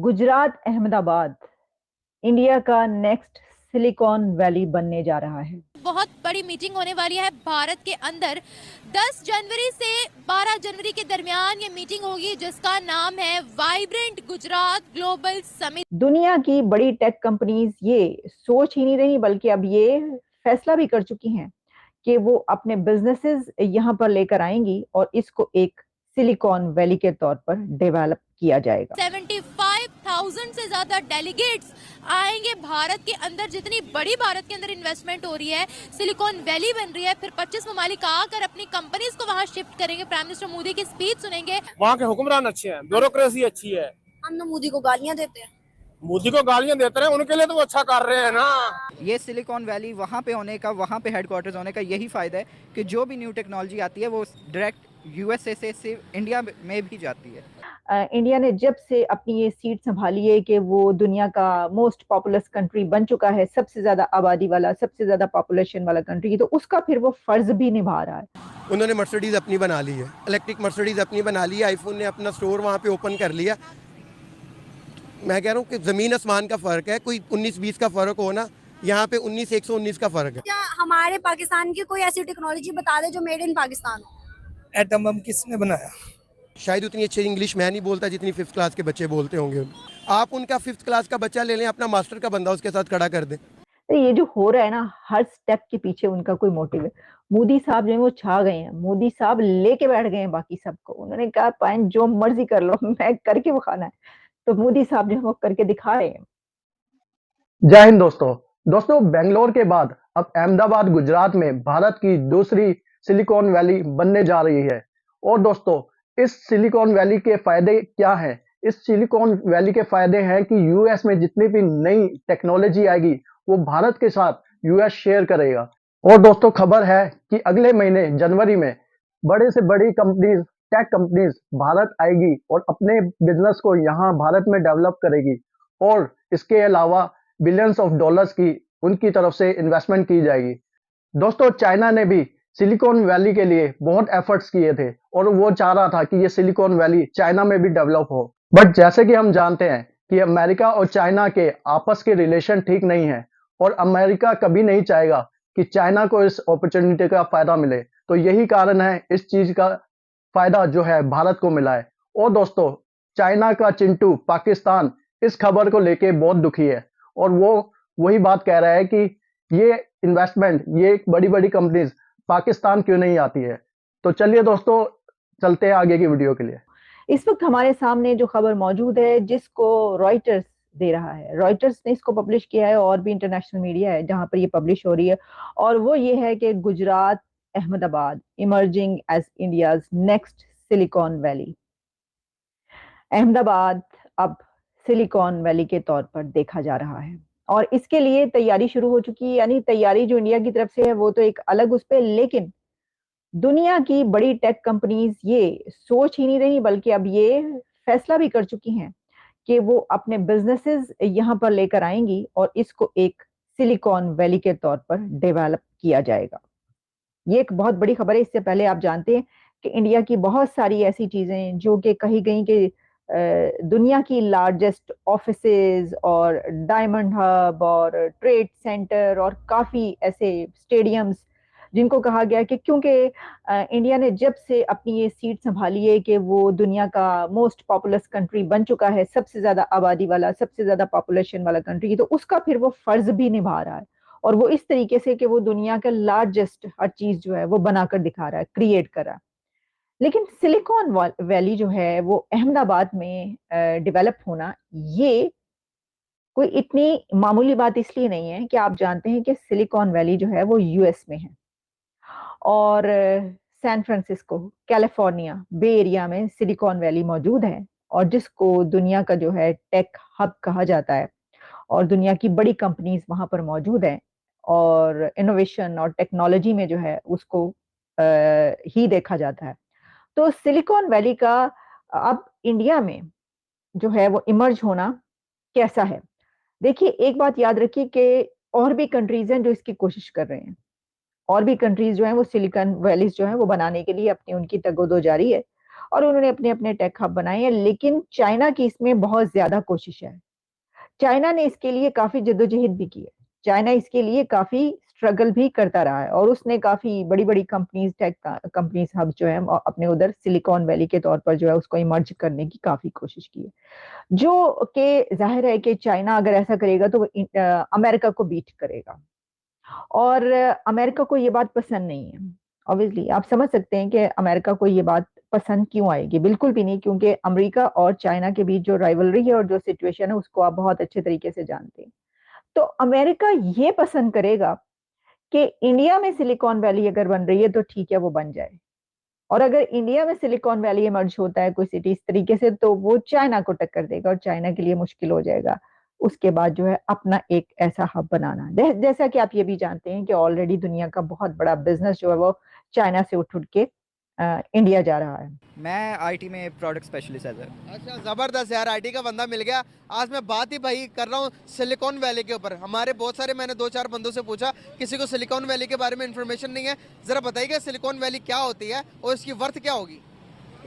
Gujarat Ahmedabad India का next Silicon valley बनने जा रहा है। बहुत बड़ी मीटिंग होने वाली है भारत के अंदर। 10 जनवरी से 12 जनवरी के दरमियान ये मीटिंग होगी जिसका नाम है वाइब्रेंट गुजरात ग्लोबल समिट। दुनिया की बड़ी टेक कंपनीज ये सोच ही नहीं रही बल्कि अब ये फैसला भी कर चुकी हैं कि वो अपने बिजनेसेस यहाँ पर लेकर आएंगी और इसको एक सिलिकॉन वैली के तौर पर डेवलप किया जाएगा। 75,000 से ज्यादा डेलीगेट्स आएंगे भारत के अंदर। जितनी बड़ी भारत के अंदर इन्वेस्टमेंट हो रही है, सिलिकॉन वैली बन रही है, फिर 25 ममालिक आकर अपनी कंपनीज को वहां शिफ्ट करेंगे। प्राइम मिनिस्टर मोदी की स्पीच सुनेंगे। वहाँ के हुक्मरान अच्छे हैं, ब्यूरोक्रेसी अच्छी है। हम तो मोदी को गालियां देते हैं। मोदी को गालियां देते रहे, उनके लिए तो वो अच्छा कर रहे हैं ना। ये सिलिकॉन वैली वहाँ पे होने का, वहाँ पे हेडक्वार्टर्स होने का यही फ़ायदा है कि जो भी न्यू टेक्नोलॉजी आती है वो डायरेक्ट यूएसए से इंडिया में भी जाती है। इंडिया ने जब से अपनी ये सीट संभाली है कि वो दुनिया का मोस्ट पॉपुलस कंट्री बन चुका है, सबसे ज्यादा आबादी वाला, सबसे ज्यादा पॉपुलेशन वाला कंट्री, तो उसका फिर वो फर्ज भी निभा रहा है। उन्होंने मर्सिडीज अपनी बना ली है, इलेक्ट्रिक मर्सिडीज अपनी बना ली है, आईफोन ने अपना स्टोर वहाँ पे ओपन कर लिया। मैं कह रहा हूँ कि जमीन आसमान का फर्क है, कोई 19-20 का फर्क हो ना, यहाँ पे 19-119 का फर्क है। क्या हमारे पाकिस्तान की कोई ऐसी टेक्नोलॉजी बता दे जो मेड इन पाकिस्तान हो। एटम बम किसने बनाया? शायद उतनी अच्छी इंग्लिश मैं नहीं बोलता जितनी 5th क्लास के बच्चे बोलते होंगे। आप उनका 5th क्लास का बच्चा ले लें, अपना मास्टर का बंदा उसके साथ खड़ा कर दें। तो ये जो हो रहा है ना, हर स्टेप के पीछे उनका कोई मोटिव है। मोदी साहब जो है वो छा गए हैं, मोदी साहब लेके बैठ गए हैं बाकी सबको। उन्होंने कहा पाइन जो मर्जी कर लो, मैं करके दिखाना है। तो मोदी साहब जो है वो करके दिखा रहे हैं। जय हिंद दोस्तों बेंगलोर के बाद अब अहमदाबाद गुजरात में भारत की दूसरी सिलिकॉन वैली बनने जा रही है। और दोस्तों, इस सिलिकॉन वैली के फायदे क्या हैं? इस सिलिकॉन वैली के फायदे हैं कि यूएस में जितनी भी नई टेक्नोलॉजी आएगी वो भारत के साथ यूएस शेयर करेगा। और दोस्तों, खबर है कि अगले महीने जनवरी में बड़े से बड़ी कंपनीज, टेक कंपनीज भारत आएगी और अपने बिजनेस को यहाँ भारत में डेवलप करेगी। और इसके अलावा बिलियंस ऑफ डॉलर्स की उनकी तरफ से इन्वेस्टमेंट की जाएगी। दोस्तों, चाइना ने भी सिलिकॉन वैली के लिए बहुत एफर्ट्स किए थे और वो चाह रहा था कि ये सिलिकॉन वैली चाइना में भी डेवलप हो। बट जैसे कि हम जानते हैं कि अमेरिका और चाइना के आपस के रिलेशन ठीक नहीं है और अमेरिका कभी नहीं चाहेगा कि चाइना को इस अपॉर्चुनिटी का फायदा मिले। तो यही कारण है इस चीज का फायदा जो है भारत को मिला है। और दोस्तों, चाइना का चिंटू पाकिस्तान इस खबर को लेके बहुत दुखी है और वो वही बात कह रहा है कि ये इन्वेस्टमेंट, ये बड़ी बड़ी कंपनीज पाकिस्तान क्यों नहीं आती है। तो चलिए दोस्तों, चलते हैं आगे की वीडियो के लिए। इस वक्त हमारे सामने जो खबर मौजूद है, जिसको रॉयटर्स दे रहा है, रॉयटर्स ने इसको पब्लिश किया है और भी इंटरनेशनल मीडिया है जहां पर ये पब्लिश हो रही है, और वो ये है कि Gujarat Ahmedabad emerging as India's next Silicon Valley. Ahmedabad अब सिलिकॉन वैली के तौर पर देखा जा रहा है और इसके लिए तैयारी शुरू हो चुकी है। यानी तैयारी जो इंडिया की तरफ से है वो तो एक अलग उस पे, लेकिन दुनिया की बड़ी टेक कंपनीज ये सोच ही नहीं रही बल्कि अब ये फैसला भी कर चुकी हैं कि वो अपने बिजनेसेस यहाँ पर लेकर आएंगी और इसको एक सिलिकॉन वैली के तौर पर डेवलप किया जाएगा। ये एक बहुत बड़ी खबर है। इससे पहले आप जानते हैं कि इंडिया की बहुत सारी ऐसी चीजें जो कि कही गई कि दुनिया की लार्जेस्ट ऑफिसेज और डायमंड हब और ट्रेड सेंटर और काफी ऐसे स्टेडियम्स जिनको कहा गया कि क्योंकि इंडिया ने जब से अपनी ये सीट संभाली है कि वो दुनिया का मोस्ट पॉपुलस कंट्री बन चुका है, सबसे ज्यादा आबादी वाला, सबसे ज्यादा पॉपुलेशन वाला कंट्री, तो उसका फिर वो फर्ज भी निभा रहा है और वो इस तरीके से कि वो दुनिया का लार्जेस्ट हर चीज जो है वो बनाकर दिखा रहा है, क्रिएट कर रहा है। लेकिन सिलिकॉन वैली जो है वो अहमदाबाद में डेवलप होना, ये कोई इतनी मामूली बात इसलिए नहीं है कि आप जानते हैं कि सिलिकॉन वैली जो है वो यूएस में है और सैन फ्रांसिस्को, कैलिफोर्निया, बे एरिया में सिलिकॉन वैली मौजूद है और जिसको दुनिया का जो है टेक हब कहा जाता है और दुनिया की बड़ी कंपनीज वहां पर मौजूद हैं और इनोवेशन और टेक्नोलॉजी में जो है उसको ही देखा जाता है। तो सिलिकॉन वैली का अब इंडिया में जो है वो इमर्ज होना कैसा है? देखिए, एक बात याद रखिए कि और भी कंट्रीज हैं जो इसकी कोशिश कर रहे हैं, और भी कंट्रीज जो हैं वो सिलिकॉन वैलीज जो हैं वो बनाने के लिए अपनी उनकी तगोदो जारी है और उन्होंने अपने अपने टेक हब बनाए हैं, लेकिन चाइना की इसमें बहुत ज्यादा कोशिश है। चाइना ने इसके लिए काफी जद्दोजहद भी की है। चाइना इसके लिए काफी स्ट्रगल भी करता रहा है और उसने काफी बड़ी बड़ी कंपनीज, टेक कंपनीज हब जो है अपने उधर सिलिकॉन वैली के तौर पर जो है उसको इमर्ज करने की काफी कोशिश की है। जो कि जाहिर है कि चाइना अगर ऐसा करेगा तो वो अमेरिका को बीट करेगा, और अमेरिका को ये बात पसंद नहीं है। ऑब्वियसली आप समझ सकते हैं कि अमेरिका को ये बात पसंद क्यों आएगी। बिल्कुल भी नहीं, क्योंकि अमेरिका और चाइना के बीच जो राइवलरी है और जो सिचुएशन है उसको आप बहुत अच्छे तरीके से जानते हैं। तो अमेरिका ये पसंद करेगा कि इंडिया में सिलिकॉन वैली अगर बन रही है तो ठीक है, वो बन जाए। और अगर इंडिया में सिलिकॉन वैली इमर्ज होता है कोई सिटी इस तरीके से, तो वो चाइना को टक्कर देगा और चाइना के लिए मुश्किल हो जाएगा उसके बाद जो है अपना एक ऐसा हब बनाना। जैसा कि आप ये भी जानते हैं कि ऑलरेडी दुनिया का बहुत बड़ा बिजनेस जो है वो चाइना से उठ उठ के इंडिया जा रहा है। मैं आईटी में प्रोडक्ट स्पेशलिस्ट है सर। अच्छा, जबरदस्त यार, आईटी का बंदा मिल गया। आज मैं बात ही भाई कर रहा हूँ सिलिकॉन वैली के ऊपर। हमारे बहुत सारे, मैंने 2-4 बंदों से पूछा, किसी को सिलिकॉन वैली के बारे में इन्फॉर्मेशन नहीं है। जरा बताइएगा सिलिकॉन वैली क्या होती है और इसकी वर्थ क्या होगी।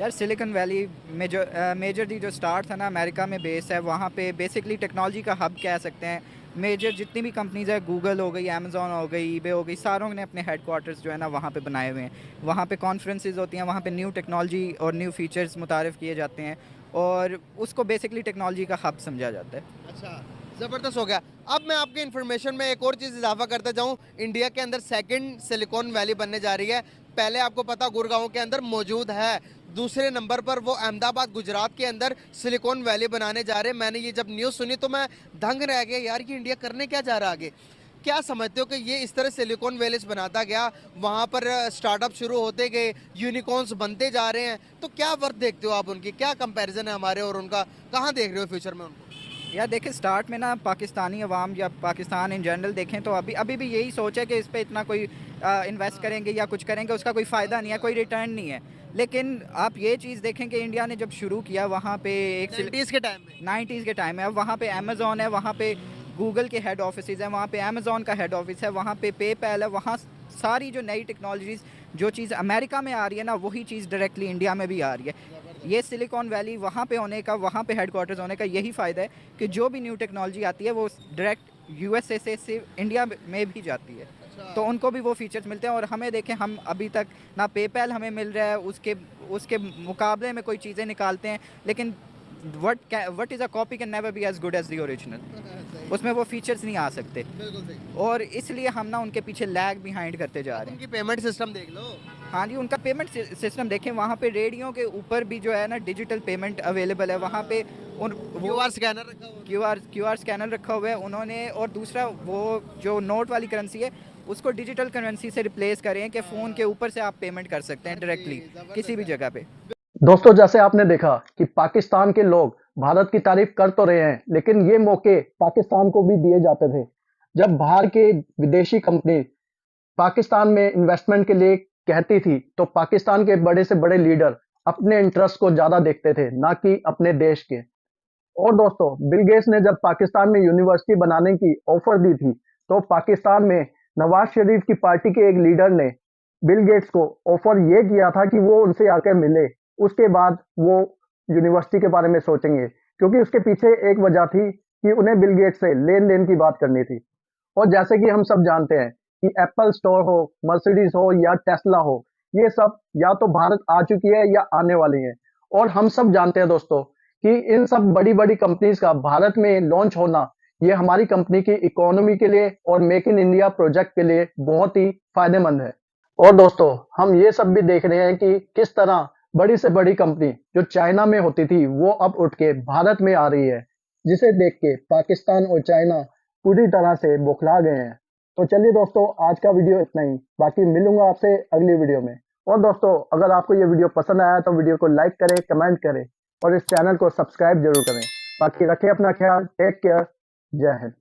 यार सिलिकॉन वैली में जो मेजरली जो स्टार्ट था ना अमेरिका में बेस है, वहाँ पे बेसिकली टेक्नोलॉजी का हब कह सकते हैं। मेजर जितनी भी कंपनीज है, गूगल हो गई, अमेज़ॉन हो गई, ईबे हो गई, सारों ने अपने हेडक्वार्टर्स जो है ना वहाँ पे बनाए हुए हैं। वहाँ पे कॉन्फ्रेंसेस होती हैं, वहाँ पे न्यू टेक्नोलॉजी और न्यू फीचर्स मुतारिफ़ किए जाते हैं और उसको बेसिकली टेक्नोलॉजी का हब समझा जाता है। अच्छा, ज़बरदस्त हो गया। अब मैं आपके इन्फॉर्मेशन में एक और चीज़ इजाफा करता जाऊँ। इंडिया के अंदर सेकंड सिलिकॉन वैली बनने जा रही है। पहले आपको पता गुड़गांव के अंदर मौजूद है, दूसरे नंबर पर वो अहमदाबाद गुजरात के अंदर सिलिकॉन वैली बनाने जा रहे हैं। मैंने ये जब न्यूज़ सुनी तो मैं दंग रह गया यार कि इंडिया करने क्या जा रहा है आगे। क्या समझते हो कि ये इस तरह सिलिकॉन वैलीज बनाता गया, वहाँ पर स्टार्टअप शुरू होते गए, यूनिकॉर्न्स बनते जा रहे हैं, तो क्या वर्थ देखते हो आप उनकी, क्या कंपैरिजन है हमारे और उनका, कहाँ देख रहे हो फ्यूचर में उनको। यार देखिए स्टार्ट में ना पाकिस्तानी अवाम या पाकिस्तान इन जनरल देखें तो अभी भी यही सोच है कि इस पर इतना कोई इन्वेस्ट करेंगे या कुछ करेंगे उसका कोई फ़ायदा नहीं है, कोई रिटर्न नहीं है। लेकिन आप ये चीज़ देखें कि इंडिया ने जब शुरू किया वहाँ पे एक 90s के टाइम में 90s के टाइम में, अब वहाँ पे अमेज़ॉन है, वहाँ पे गूगल के हेड ऑफिस है, वहाँ पे अमेज़ॉन का हेड ऑफिस है, वहाँ पे पेपैल है। वहाँ सारी जो नई टेक्नोलॉजीज़ जो चीज़ अमेरिका में आ रही है ना वही चीज़ डायरेक्टली इंडिया में भी आ रही है। ये सिलिकॉन वैली वहाँ पे होने का, वहाँ पे हेडक्वार्टर्स होने का यही फ़ायदा है कि जो भी न्यू टेक्नोलॉजी आती है वो डायरेक्ट यूएसए से इंडिया में भी जाती है। तो उनको भी वो फीचर्स मिलते हैं और हमें देखें हम अभी तक ना पेपैल हमें मिल रहा है, उसके मुकाबले में कोई चीज़ें निकालते हैं, लेकिन what is a copy can never be as good as the original. उसमें वो फीचर्स नहीं आ सकते और इसलिए हम ना उनके पीछे लैग बिहाइंड करते जा रहे हैं। उनकी पेमेंट सिस्टम देख लो। हाँ जी, उनका पेमेंट सिस्टम देखें, वहाँ पे रेडियो के ऊपर भी जो है ना डिजिटल पेमेंट अवेलेबल है। वहाँ पे क्यूआर स्कैनर रखा हुआ है। क्यूआर स्कैनर रखा हुआ है उन्होंने। और दूसरा वो जो नोट वाली करेंसी है उसको डिजिटल करेंसी से रिप्लेस करें कि फ़ोन के ऊपर से आप पेमेंट कर सकते हैं डायरेक्टली किसी भी जगह पे। दोस्तों जैसे आपने देखा कि पाकिस्तान के लोग भारत की तारीफ कर तो रहे हैं, लेकिन ये मौके पाकिस्तान को भी दिए जाते थे। जब बाहर के विदेशी कंपनी पाकिस्तान में इन्वेस्टमेंट के लिए कहती थी तो पाकिस्तान के बड़े से बड़े लीडर अपने इंटरेस्ट को ज्यादा देखते थे, ना कि अपने देश के। और दोस्तों बिल गेट्स ने जब पाकिस्तान में यूनिवर्सिटी बनाने की ऑफर दी थी तो पाकिस्तान में नवाज शरीफ की पार्टी के एक लीडर ने बिल गेट्स को ऑफर ये किया था कि वो उनसे आकर मिले, उसके बाद वो यूनिवर्सिटी के बारे में सोचेंगे, क्योंकि उसके पीछे एक वजह थी कि उन्हें बिल गेट्स से लेन देन की बात करनी थी। और जैसे कि हम सब जानते हैं कि एप्पल स्टोर हो, मर्सिडीज हो या टेस्ला हो, ये सब या तो भारत आ चुकी है या आने वाली है। और हम सब जानते हैं दोस्तों कि इन सब बड़ी बड़ी कंपनीज का भारत में लॉन्च होना ये हमारी कंपनी की इकोनॉमी के लिए और मेक इन इंडिया प्रोजेक्ट के लिए बहुत ही फायदेमंद है। और दोस्तों हम ये सब भी देख रहे हैं कि किस तरह बड़ी से बड़ी कंपनी जो चाइना में होती थी वो अब उठ के भारत में आ रही है, जिसे देख के पाकिस्तान और चाइना पूरी तरह से बौखला गए हैं। तो चलिए दोस्तों आज का वीडियो इतना ही, बाकी मिलूंगा आपसे अगली वीडियो में। और दोस्तों अगर आपको ये वीडियो पसंद आया तो वीडियो को लाइक करें, कमेंट करें और इस चैनल को सब्सक्राइब जरूर करें। बाकी रखें अपना ख्याल, टेक केयर, जय हिंद।